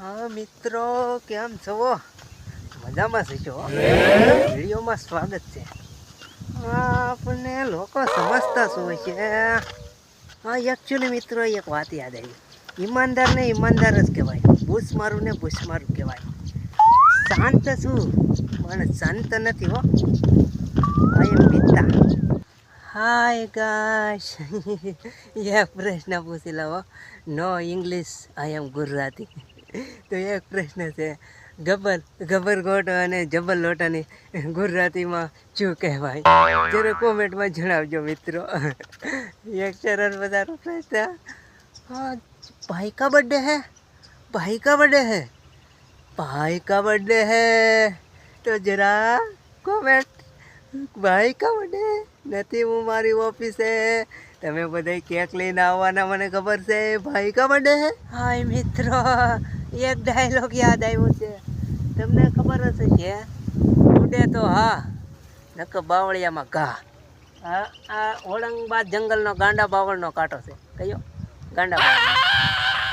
હા મિત્રો, કેમ છો? મજામાં છો? વિડીયોમાં સ્વાગત છે. આપણને લોકો સમજતા શું હોય છે? એકચ્યુઅલી મિત્રો એક વાત યાદ આવી. ઈમાનદાર ને ઈમાનદાર જ કહેવાય, બુશ મારું ને બુશ મારું કહેવાય. શાંત છું પણ શાંત નથી હો. આઈ એમ પિતા. Hi guys. એક પ્રશ્ન પૂછી લો. નો ઇંગ્લિશ, આઈ એમ ગુજરાતી. તો એક પ્રશ્ન છે, ગબર ગોટો અને જબર લોટાની ગુજરાતીમાં શું કહેવાય? જરા કોમેન્ટમાં જણાવજો મિત્રો. એક સરળ બધાનો પ્રશ્ન. हाँ, भाई का बर्थडे है, भाई का बर्थडे है, भाई का बर्थडे है तो जरा કોમેન્ટ. ભાઈ કા બર્થડે નથી, હું મારી ઓફિસે, તમે બધા કેક લઈને આવવાના મને ખબર છે. ભાઈ કા બર્થડે હે. હાય મિત્રો, એક ડાયલોગ યાદ આવ્યો છે. તમને ખબર હશે કે ઉડે તો હા, નક બાવળિયામાં ઘા. આ ઓળંગબાદ જંગલનો ગાંડા બાવળનો કાંટો છે. કયો? ગાંડા બાવળ.